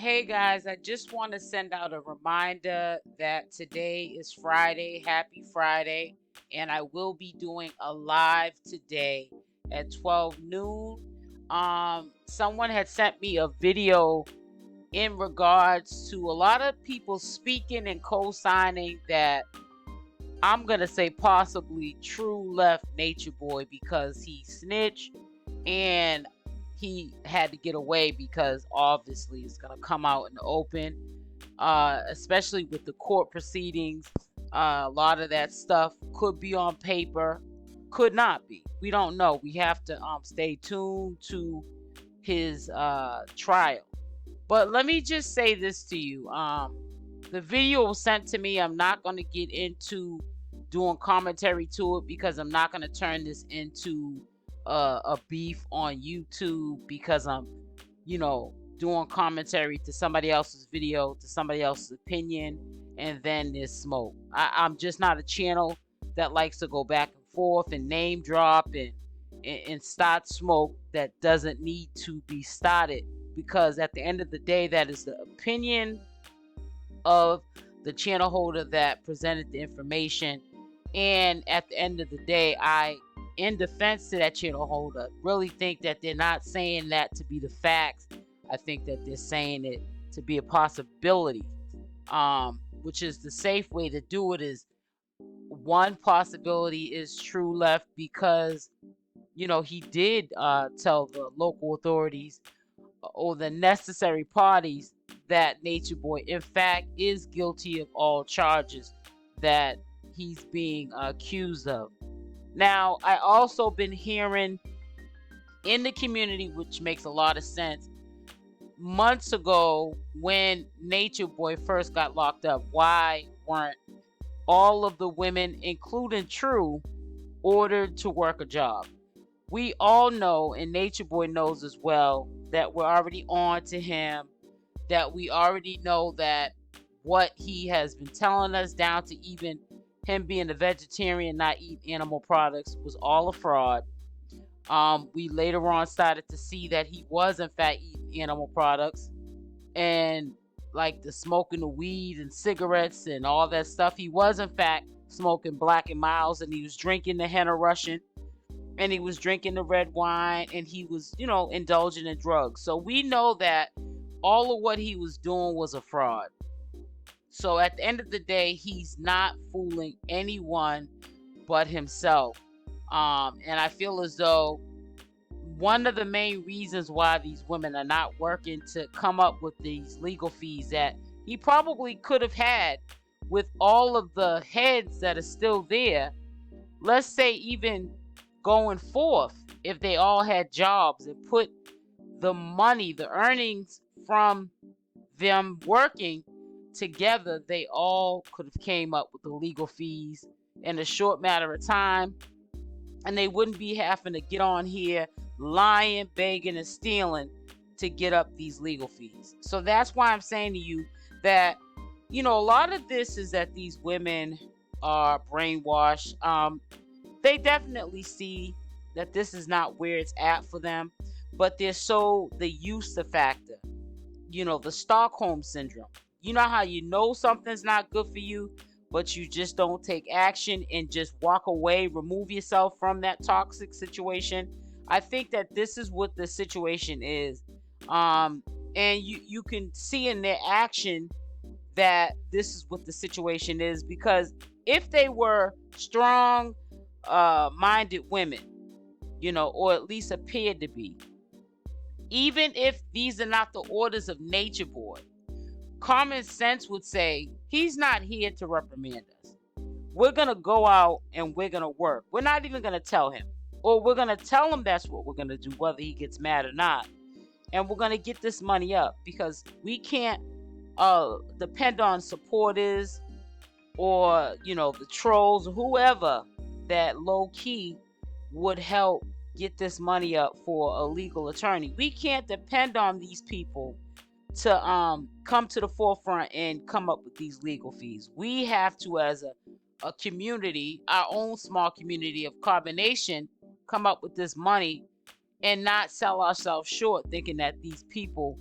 Hey guys, I just want to send out a reminder that today is Friday. Happy Friday. And I will be doing a live today at 12 noon. Someone had sent me a video in regards to a lot of people speaking and co-signing that I'm gonna say possibly true left Nature Boy because he snitched and he had to get away because obviously it's gonna come out in the open, especially with the court proceedings. A lot of that stuff could be on paper, could not be. We don't know. We have to stay tuned to his trial. But let me just say this to you. The video was sent to me. I'm not going to get into doing commentary to it because I'm not going to turn this into a beef on YouTube because I'm, doing commentary to somebody else's video, to somebody else's opinion, and then there's smoke. I'm just not a channel that likes to go back and forth and name drop and start smoke that doesn't need to be started, because at the end of the day, that is the opinion of the channel holder that presented the information. And at the end of the day, I, in defense to that channel holder, really think that they're not saying that to be the facts. I think that they're saying it to be a possibility, which is the safe way to do it. Is one possibility is true left because he did tell the local authorities or the necessary parties that Nature Boy, in fact, is guilty of all charges that he's being accused of. Now, I also been hearing in the community, which makes a lot of sense, months ago when Nature Boy first got locked up, why weren't all of the women, including True, ordered to work a job? We all know, and Nature Boy knows as well, that we're already on to him, that we already know that what he has been telling us, down to even him being a vegetarian, not eating animal products, was all a fraud. We later on started to see that he was in fact eating animal products, and like the smoking the weed and cigarettes and all that stuff, he was in fact smoking Black and Miles, and he was drinking the Henna Russian, and he was drinking the red wine, and he was, indulging in drugs. So we know that all of what he was doing was a fraud. So at the end of the day, he's not fooling anyone but himself. And I feel as though one of the main reasons why these women are not working to come up with these legal fees that he probably could have had with all of the heads that are still there, let's say even going forth, if they all had jobs and put the money, the earnings from them working together, they all could have came up with the legal fees in a short matter of time, and they wouldn't be having to get on here lying, begging, and stealing to get up these legal fees. So that's why I'm saying to you that, a lot of this is that these women are brainwashed. They definitely see that this is not where it's at for them, but they're so the used to factor, the Stockholm syndrome. You know how something's not good for you, but you just don't take action and just walk away, remove yourself from that toxic situation. I think that this is what the situation is. And you can see in their action that this is what the situation is, because if they were strong minded women, or at least appeared to be, even if these are not the orders of Nature Boy, common sense would say he's not here to reprimand us. We're going to go out and we're going to work. We're not even going to tell him, or we're going to tell him that's what we're going to do, whether he gets mad or not. And we're going to get this money up, because we can't depend on supporters or, the trolls, or whoever that low key would help get this money up for a legal attorney. We can't depend on these people to come to the forefront and come up with these legal fees. We have to, as a community, our own small community of carbonation, come up with this money and not sell ourselves short thinking that these people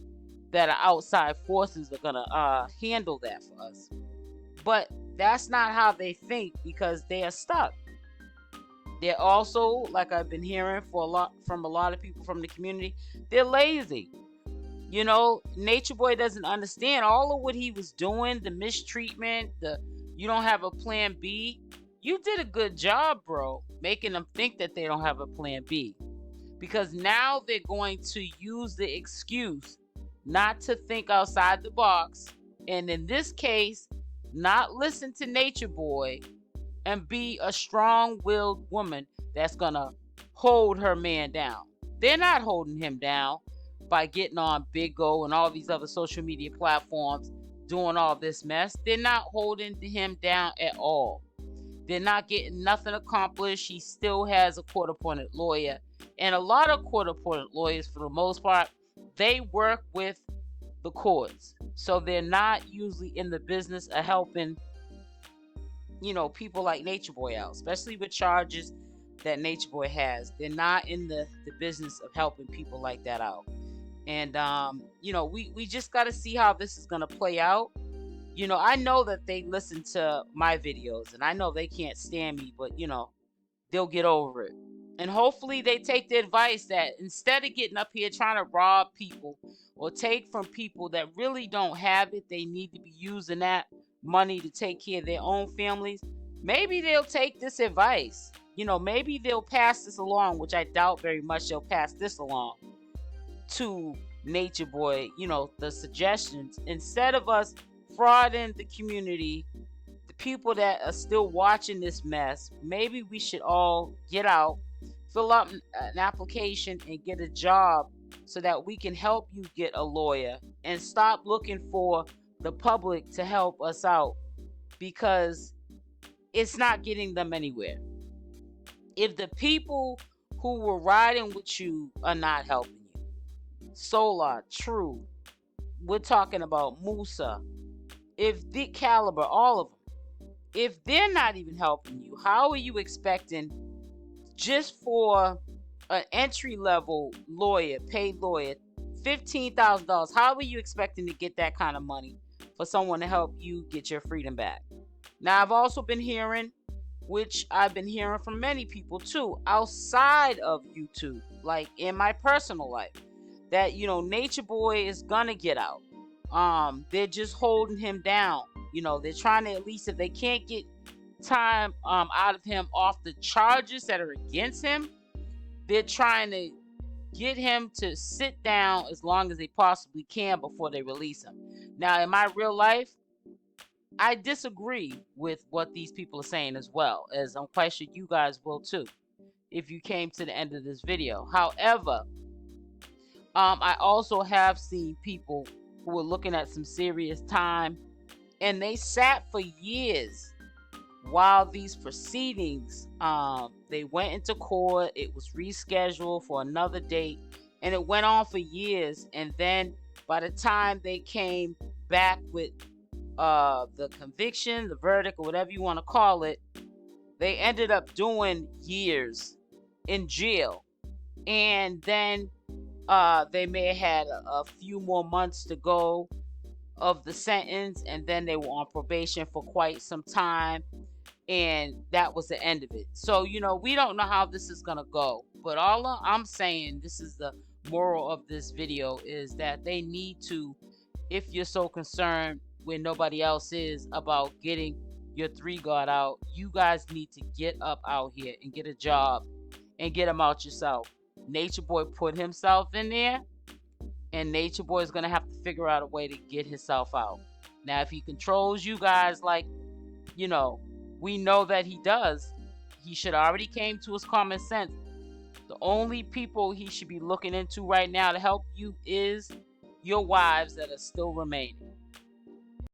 that outside forces are gonna handle that for us. But that's not how they think, because they are stuck. They're also, like I've been hearing from a lot of people from the community, they're lazy. You know, Natureboy doesn't understand all of what he was doing, the mistreatment, you don't have a plan B. You did a good job, bro, making them think that they don't have a plan B. Because now they're going to use the excuse not to think outside the box. And in this case, not listen to Natureboy and be a strong-willed woman that's gonna hold her man down. They're not holding him down by getting on Big O and all these other social media platforms doing all this mess. They're not holding him down at all. They're not getting nothing accomplished. He still has a court-appointed lawyer. And a lot of court-appointed lawyers, for the most part, they work with the courts. So they're not usually in the business of helping, you know, people like Natureboy out, especially with charges that Natureboy has. They're not in the business of helping people like that out. And, you know, we just got to see how this is going to play out. You know, I know that they listen to my videos, and I know they can't stand me, but, you know, they'll get over it. And hopefully they take the advice that instead of getting up here trying to rob people or take from people that really don't have it, they need to be using that money to take care of their own families. Maybe they'll take this advice. You know, maybe they'll pass this along, which I doubt very much they'll pass this along to Natureboy, you know, the suggestions. Instead of us frauding the community, the people that are still watching this mess, maybe we should all get out, fill out an application, and get a job so that we can help you get a lawyer, and stop looking for the public to help us out, because it's not getting them anywhere. If the people who were riding with you are not helping you, Solar, True, we're talking about Musa, if the Caliber, all of them, if they're not even helping you, how are you expecting, just for an entry-level lawyer, paid lawyer, $15,000, how are you expecting to get that kind of money for someone to help you get your freedom back? Now, I've also been hearing, which I've been hearing from many people too, outside of YouTube, like in my personal life, that, you know, Natureboy is gonna get out. They're just holding him down. You know, they're trying to, at least if they can't get time out of him off the charges that are against him, they're trying to get him to sit down as long as they possibly can before they release him. Now, in my real life, I disagree with what these people are saying, as well, as I'm quite sure you guys will too, if you came to the end of this video. However, I also have seen people who were looking at some serious time, and they sat for years while these proceedings, they went into court. It was rescheduled for another date, and it went on for years. And then by the time they came back with the conviction, the verdict, or whatever you want to call it, they ended up doing years in jail. And then they may have had a few more months to go of the sentence, and then they were on probation for quite some time, and that was the end of it. So, you know, we don't know how this is gonna go, but all I'm saying, this is the moral of this video, is that they need to, if you're so concerned when nobody else is about getting your 3 guard out, you guys need to get up out here and get a job and get him out yourself. Natureboy put himself in there, and Natureboy is going to have to figure out a way to get himself out. Now, if he controls you guys like, you know, we know that he does, he should already came to his common sense. The only people he should be looking into right now to help you is your wives that are still remaining.